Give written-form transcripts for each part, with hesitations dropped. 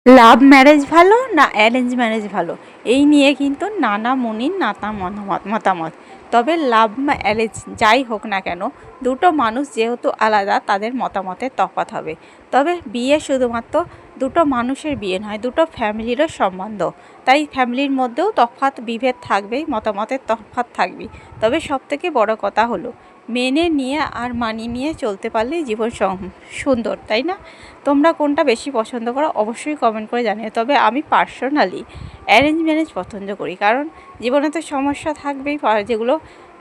Love marriage ভালো না arrange marriage ভালো, এই নিয়ে কিন্তু নানা মুনির নানা মতামত। তবে লাভ ম্যারেজ যাই হোক না কেন, দুটো মানুষ যেহেতু আলাদা, তাদের মতামতের তফাৎ হবে। তবে বিয়ে শুধুমাত্র দুটো মানুষের বিয়ে নয়, দুটো ফ্যামিলিরও সম্বন্ধ। তাই ফ্যামিলির মধ্যেও তফাৎ বিভেদ থাকবেই, মতামতের তফাৎ থাকবেই। তবে সবথেকে বড় কথা হলো মেনে নিয়ে আর মানিয়ে নিয়ে চলতে পারলেই জীবন সুন্দর, তাই না? তোমরা কোনটা বেশি পছন্দ করো অবশ্যই কমেন্ট করে জানিও। তবে আমি পার্সোনালি অ্যারেঞ্জ ম্যারেজ পছন্দ করি, কারণ জীবনে তো সমস্যা থাকবেই, যেগুলো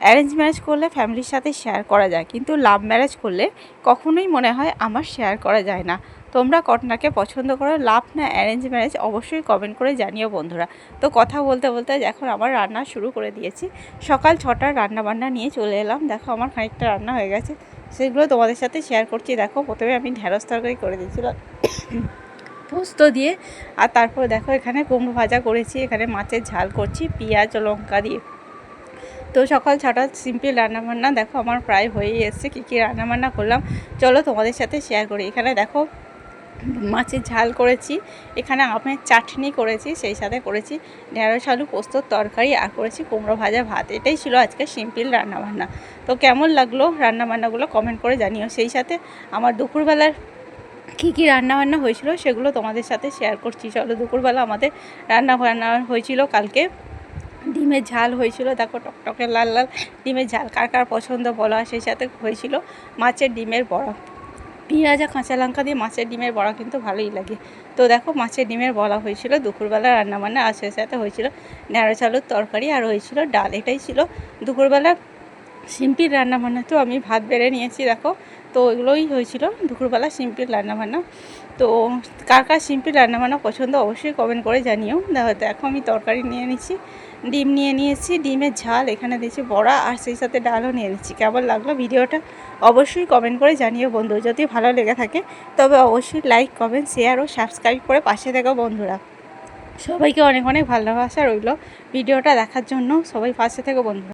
অ্যারেঞ্জ ম্যারেজ করলে ফ্যামিলির সাথে শেয়ার করা যায়, কিন্তু লাভ ম্যারেজ করলে কখনোই মনে হয় আমার শেয়ার করা যায় না। তোমরা কটনাকে পছন্দ করো, লাভ না অ্যারেঞ্জ ম্যারেজ অবশ্যই কমেন্ট করে জানিও বন্ধুরা। তো কথা বলতে বলতে এখন আমার রান্না শুরু করে দিয়েছি। সকাল 6টার রান্নাবান্না নিয়ে চলে এলাম। দেখো আমার খানিকটা রান্না হয়ে গেছে, সেগুলো তোমাদের সাথে শেয়ার করছি। দেখো প্রথমে আমি ঢ্যাঁড়স তরকারি করে দিয়েছিলাম পোস্ত দিয়ে, আর তারপর দেখো এখানে কুমড়ো ভাজা করেছি, এখানে মাছের ঝাল করছি পেঁয়াজ ও লঙ্কা দিয়ে। তো সকাল 6টা সিম্পল রান্নাবান্না দেখো আমার প্রায় হয়েই এসছে। কী রান্নাবান্না করলাম চলো তোমাদের সাথে শেয়ার করি। এখানে দেখো মাছের ঝাল করেছি, এখানে আমের চাটনি করেছি, সেই সাথে করেছি ঢেঁড়স আলু পোস্তর তরকারি, আর করেছি কুমড়ো ভাজা ভাত। এটাই ছিল আজকে সিম্পল রান্নাবান্না। তো কেমন লাগলো রান্নাবান্নাগুলো কমেন্ট করে জানিও। সেই সাথে আমার দুপুরবেলার কী রান্নাবান্না হয়েছিল সেগুলো তোমাদের সাথে শেয়ার করছি। চলো দুপুরবেলা আমাদের রান্নাবান্না হয়েছিল কালকে ডিমের ঝাল হয়েছিল। দেখো টকটকে লাল লাল ডিমের ঝাল, কার কার পছন্দ বলা। সেই সাথে হয়েছিল মাছের ডিমের বড়া, পেঁয়াজ আর কাঁচা লঙ্কা দিয়ে মাছের ডিমের বড়া কিন্তু ভালোই লাগে। তো দেখো মাছের ডিমের বড়া হয়েছিল দুপুরবেলা রান্নাবান্না, আর সেই সাথে হয়েছিল ঢেঁড়স আলুর তরকারি, আর হয়েছিল ডাল। এটাই ছিল দুপুরবেলা সিম্পল রান্নাবান্না। তো আমি ভাত বেড়ে নিয়েছি দেখো। তো এগুলোই হয়েছিল দুপুরবেলা সিম্পল রান্নাবান্না। তো কার কার সিম্পল রান্নাবান্না পছন্দ অবশ্যই কমেন্ট করে জানিও। দেখো আমি তরকারি নিয়ে নিচ্ছি, ডিম নিয়ে নিয়েছি, ডিমের ঝাল, এখানে দিয়েছি বড়া, আর সেই সাথে ডালও নিয়ে নিচ্ছি। কেমন লাগলো ভিডিওটা অবশ্যই কমেন্ট করে জানিও বন্ধু। যদি ভালো লেগে থাকে তবে অবশ্যই লাইক কমেন্ট শেয়ার ও সাবস্ক্রাইব করে পাশে থেকো বন্ধুরা। সবাইকে অনেক অনেক ভালোবাসা রইল ভিডিওটা দেখার জন্য। সবাই পাশে থেকো বন্ধুরা।